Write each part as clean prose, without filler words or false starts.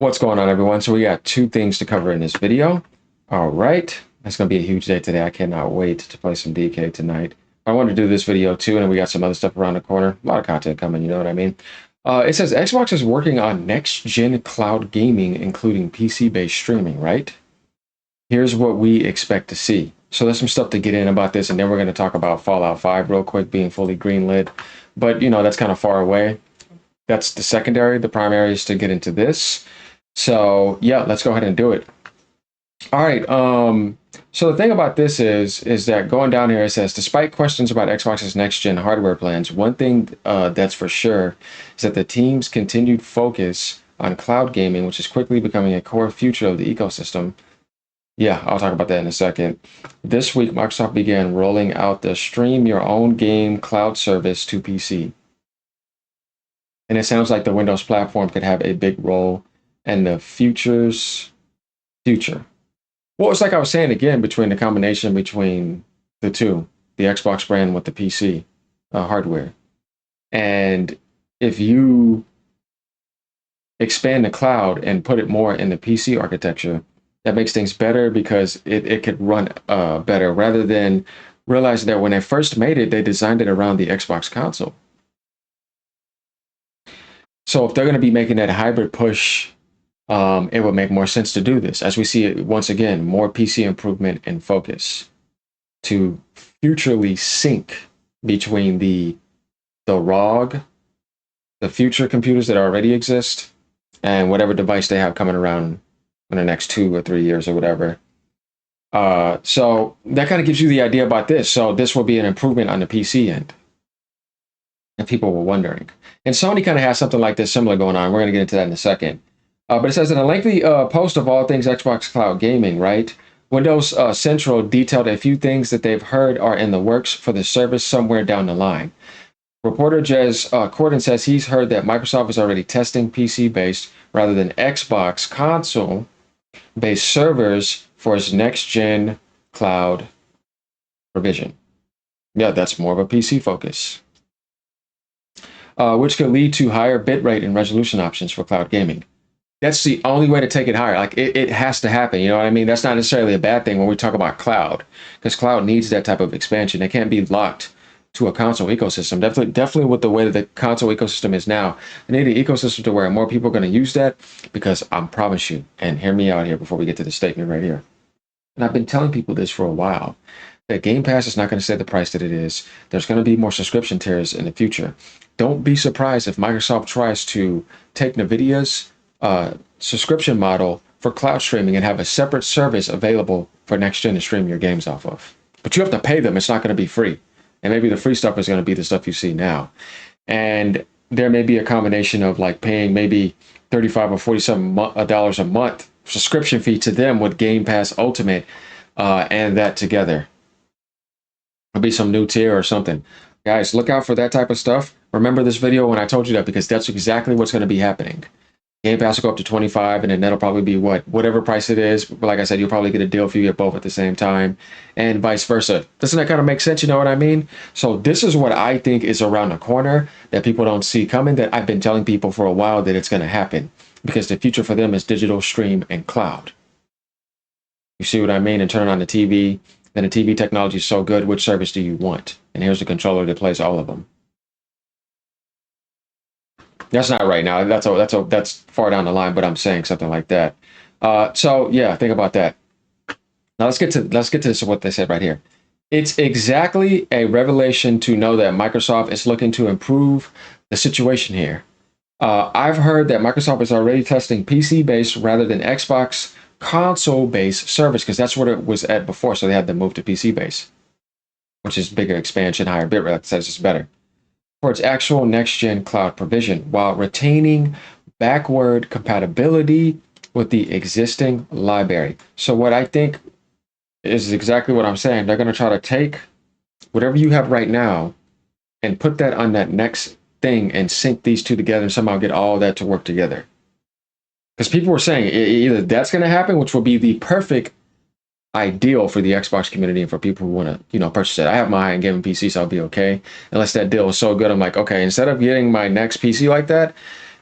What's going on, everyone? So we got two things to cover in this video. All right, that's going to be a huge day today. I cannot wait to play some DK tonight. I want to do this video too, and then we got some other stuff around the corner. A lot of content coming, you know what I mean? It says Xbox is working on next-gen cloud gaming, including PC-based streaming, right? Here's what we expect to see. So there's some stuff to get in about this, and then we're going to talk about Fallout 5 real quick being fully greenlit. But, you know, that's kind of far away. That's the secondary. The primary is to get into this. So yeah, let's go ahead and do it. All right. So the thing about this is that going down here, it says, despite questions about Xbox's next-gen hardware plans, one thing that's for sure is that the team's continued focus on cloud gaming, which is quickly becoming a core feature of the ecosystem. Yeah, I'll talk about that in a second. This week, Microsoft began rolling out the Stream Your Own Game cloud service to PC. And it sounds like the Windows platform could have a big role in the future. Well, it's like I was saying again, between the combination between the two, the Xbox brand with the PC hardware. And if you expand the cloud and put it more in the PC architecture, that makes things better because it could run better, rather than realizing that when they first made it, they designed it around the Xbox console. So if they're going to be making that hybrid push, it would make more sense to do this. As we see it, once again, more PC improvement and focus to futurely sync between the ROG, the future computers that already exist, and whatever device they have coming around in the next 2 or 3 years or whatever. So that kind of gives you the idea about this. So this will be an improvement on the PC end, if people were wondering. And Sony kind of has something like this similar going on. We're going to get into that in a second. But it says in a lengthy post of all things Xbox Cloud Gaming, right? Windows Central detailed a few things that they've heard are in the works for the service somewhere down the line. Reporter Jez Corden says he's heard that Microsoft is already testing PC-based rather than Xbox console-based servers for its next-gen cloud provision. Yeah, that's more of a PC focus. Which could lead to higher bitrate and resolution options for cloud gaming. That's the only way to take it higher. Like it has to happen. You know what I mean? That's not necessarily a bad thing when we talk about cloud, because cloud needs that type of expansion. It can't be locked to a console ecosystem. Definitely with the way that the console ecosystem is now, they need an ecosystem to where more people are going to use that, because I promise you, and hear me out here before we get to the statement right here. And I've been telling people this for a while, that Game Pass is not going to set the price that it is. There's going to be more subscription tiers in the future. Don't be surprised if Microsoft tries to take Nvidia's subscription model for cloud streaming and have a separate service available for next gen to stream your games off of. But you have to pay them. It's not going to be free. And maybe the free stuff is going to be the stuff you see now. And there may be a combination of like paying maybe $35 or $47 a month subscription fee to them with Game Pass Ultimate and that together. There'll be some new tier or something. Guys, look out for that type of stuff. Remember this video when I told you that, because that's exactly what's going to be happening. Game Pass will go up to 25, and then that'll probably be whatever price it is. But like I said, you'll probably get a deal if you get both at the same time, and vice versa. Doesn't that kind of make sense? You know what I mean? So this is what I think is around the corner that people don't see coming, that I've been telling people for a while that it's going to happen, because the future for them is digital, stream, and cloud. You see what I mean? And turn on the TV. Then the TV technology is so good, which service do you want? And here's the controller that plays all of them. That's not right now. That's far down the line, but I'm saying something like that. So yeah, think about that. Now let's get to what they said right here. It's exactly a revelation to know that Microsoft is looking to improve the situation here. I've heard that Microsoft is already testing PC-based rather than Xbox console-based service, because that's what it was at before. So they had to move to PC-based, which is bigger expansion, higher bitrate. Like I said, it's just better for its actual next-gen cloud provision, while retaining backward compatibility with the existing library. So what I think is exactly what I'm saying. They're going to try to take whatever you have right now and put that on that next thing and sync these two together and somehow get all that to work together. Because people were saying either that's going to happen, which will be the perfect ideal for the Xbox community and for people who want to, you know, purchase it. I have my high-end gaming PC, so I'll be okay. Unless that deal is so good, I'm like, okay, instead of getting my next PC like that,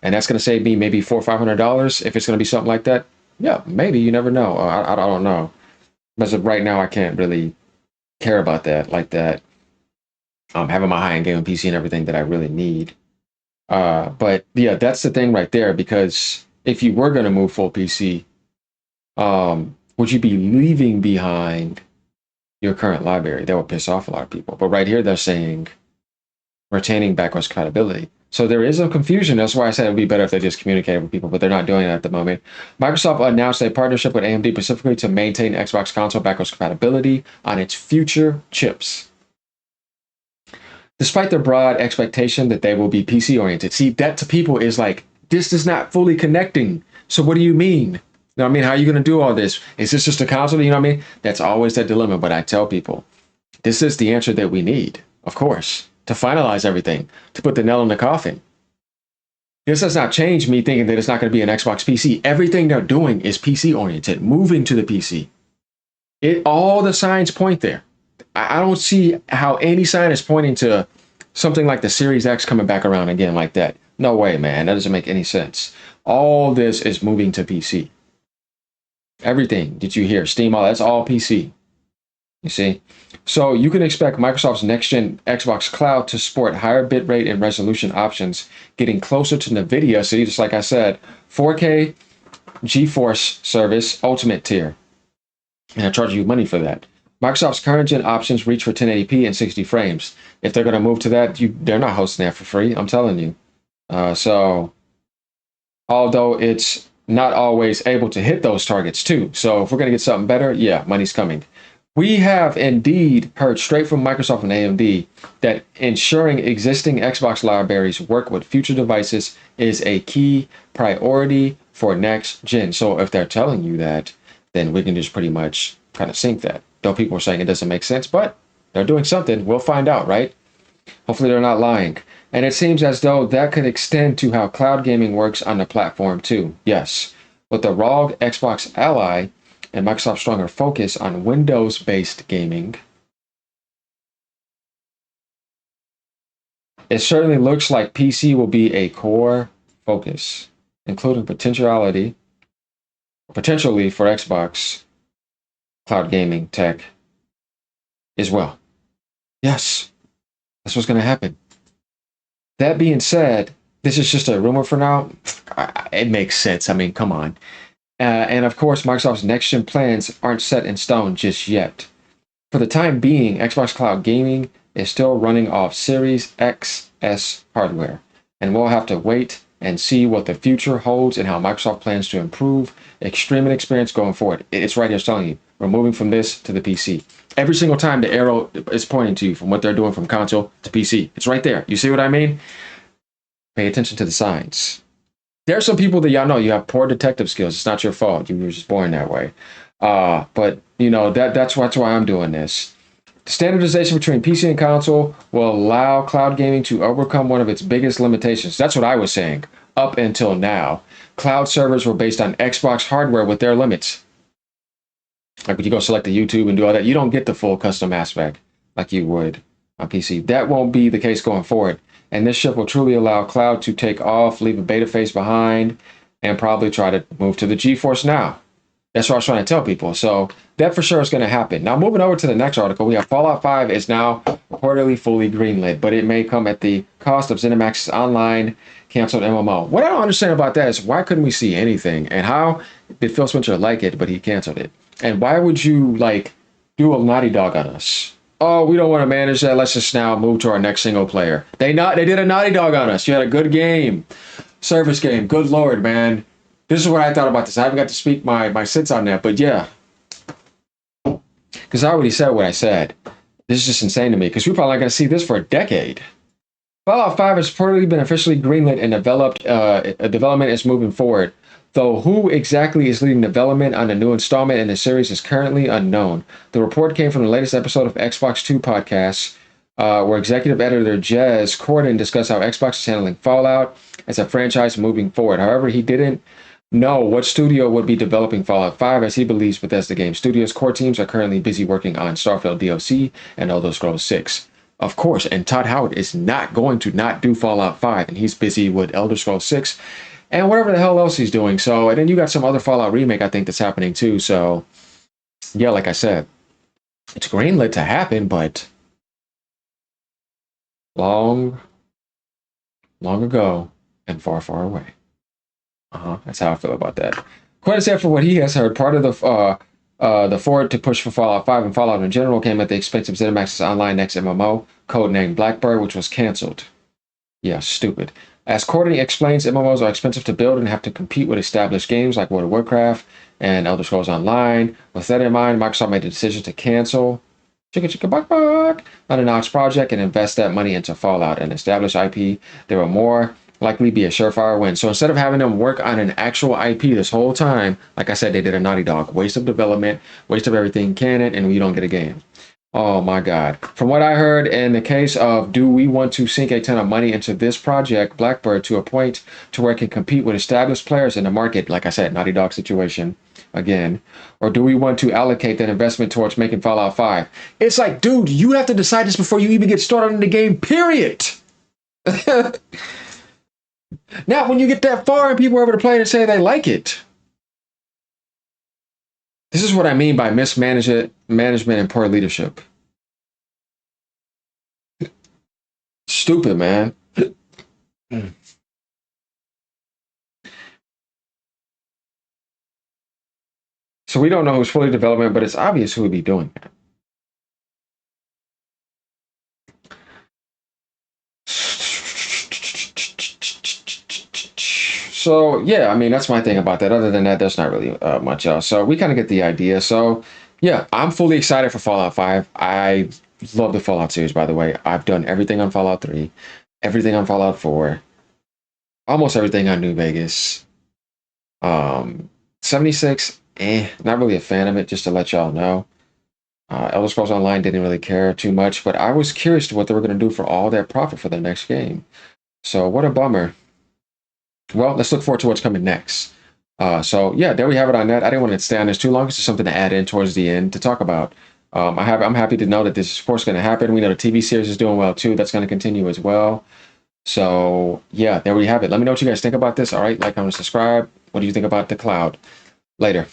and that's going to save me maybe $400 or $500 if it's going to be something like that. Yeah, maybe, you never know. I don't know. As of right now, I can't really care about that like that. Having my high-end gaming PC and everything that I really need. But yeah, that's the thing right there, because if you were going to move full PC, would you be leaving behind your current library? That would piss off a lot of people. But right here, they're saying retaining backwards compatibility. So there is a confusion. That's why I said it would be better if they just communicated with people, but they're not doing it at the moment. Microsoft announced a partnership with AMD specifically to maintain Xbox console backwards compatibility on its future chips. Despite their broad expectation that they will be PC oriented. See, that to people is like, this is not fully connecting. So what do you mean? You know what I mean? How are you going to do all this? Is this just a console? You know what I mean? That's always that dilemma. But I tell people, this is the answer that we need, of course, to finalize everything, to put the nail in the coffin. This does not change me thinking that it's not going to be an Xbox PC. Everything they're doing is PC oriented, moving to the PC. All the signs point there. I don't see how any sign is pointing to something like the Series X coming back around again like that. No way, man. That doesn't make any sense. All this is moving to PC. Everything that you hear, Steam, all that's all PC. You see? So you can expect Microsoft's next-gen Xbox Cloud to support higher bitrate and resolution options, getting closer to Nvidia. So just like I said, 4K GeForce service Ultimate tier. And I charge you money for that. Microsoft's current gen options reach for 1080p and 60 frames. If they're going to move to that, they're not hosting that for free. I'm telling you. So although it's not always able to hit those targets too. So if we're going to get something better, yeah, money's coming. We have indeed heard straight from Microsoft and AMD that ensuring existing Xbox libraries work with future devices is a key priority for next gen. So if they're telling you that, then we can just pretty much kind of sync that. Though people are saying it doesn't make sense, but they're doing something. We'll find out, right? Hopefully they're not lying. And it seems as though that could extend to how cloud gaming works on the platform too. Yes, with the ROG Xbox Ally and Microsoft's stronger focus on Windows-based gaming, it certainly looks like PC will be a core focus, including potentially for Xbox cloud gaming tech as well. Yes, that's what's going to happen. That being said, this is just a rumor for now. It makes sense. I mean, come on. And of course, Microsoft's next-gen plans aren't set in stone just yet. For the time being, Xbox Cloud Gaming is still running off Series XS hardware, and we'll have to wait and see what the future holds and how Microsoft plans to improve streaming experience going forward. It's right here telling you, we're moving from this to the PC. Every single time the arrow is pointing to you from what they're doing from console to PC. It's right there. You see what I mean? Pay attention to the signs. There are some people that y'all know you have poor detective skills. It's not your fault. You were just born that way. But you know that's why I'm doing this. The standardization between PC and console will allow cloud gaming to overcome one of its biggest limitations. That's what I was saying up until now. Cloud servers were based on Xbox hardware with their limits. Like when you go select the YouTube and do all that, you don't get the full custom aspect like you would on PC. That won't be the case going forward. And this shift will truly allow cloud to take off, leave a beta phase behind, and probably try to move to the GeForce Now. That's what I was trying to tell people. So that for sure is going to happen. Now, moving over to the next article, we have Fallout 5 is now reportedly fully greenlit, but it may come at the cost of ZeniMax's online canceled MMO. What I don't understand about that is why couldn't we see anything? And how did Phil Spencer like it, but he canceled it? And why would you, like, do a Naughty Dog on us? Oh, we don't want to manage that. Let's just now move to our next single player. They did a Naughty Dog on us. You had a good game. Service game. Good Lord, man. This is what I thought about this. I haven't got to speak my sense on that, but yeah. Because I already said what I said. This is just insane to me, because we're probably not going to see this for a decade. Fallout 5 has reportedly been officially greenlit and development is moving forward. Though who exactly is leading development on the new installment in the series is currently unknown. The report came from the latest episode of Xbox 2 Podcast, where executive editor Jez Corden discussed how Xbox is handling Fallout as a franchise moving forward. However, he didn't know what studio would be developing Fallout 5, as he believes Bethesda Game Studios core teams are currently busy working on Starfield DLC and Elder Scrolls 6. Of course, and Todd Howard is not going to not do Fallout 5, and he's busy with Elder Scrolls 6 and whatever the hell else he's doing. So, and then you got some other Fallout remake, I think, that's happening too. So, yeah, like I said, it's greenlit to happen, but long, long ago and far, far away. That's how I feel about that. Quite said for what he has heard, part of the forward to push for Fallout 5 and Fallout in general came at the expense of ZeniMax's Online Next MMO, codenamed Blackbird, which was canceled. Yeah, stupid. As Courtney explains, MMOs are expensive to build and have to compete with established games like World of Warcraft and Elder Scrolls Online. With that in mind, Microsoft made the decision to cancel unannounced project and invest that money into Fallout, an established IP. There will more likely be a surefire win. So instead of having them work on an actual IP this whole time, like I said, they did a Naughty Dog. Waste of development, waste of everything canon, and we don't get a game. Oh my God. From what I heard, in the case of do we want to sink a ton of money into this project, Blackbird, to a point to where it can compete with established players in the market, like I said, Naughty Dog situation again, or do we want to allocate that investment towards making Fallout 5? It's like, dude, you have to decide this before you even get started in the game, period. Now, when you get that far and people are able to play it and say they like it. This is what I mean by mismanagement and poor leadership. Stupid, man. So we don't know who's fully development, but it's obvious who would be doing that. So yeah, I mean, that's my thing about that. Other than that, there's not really much else. So we kind of get the idea. So yeah, I'm fully excited for Fallout 5. I love the Fallout series, by the way. I've done everything on Fallout 3, everything on Fallout 4, almost everything on New Vegas. 76, not really a fan of it, just to let y'all know. Elder Scrolls Online didn't really care too much, but I was curious to what they were going to do for all that profit for the next game. So what a bummer. Well, let's look forward to what's coming next. So yeah, there we have it on that. I didn't want to stay on this too long. It's just something to add in towards the end to talk about. I'm happy to know that this is, of course, going to happen. We know the TV series is doing well too. That's going to continue as well. So yeah, there we have it. Let me know what you guys think about this. All right, like, comment, subscribe. What do you think about the cloud? Later.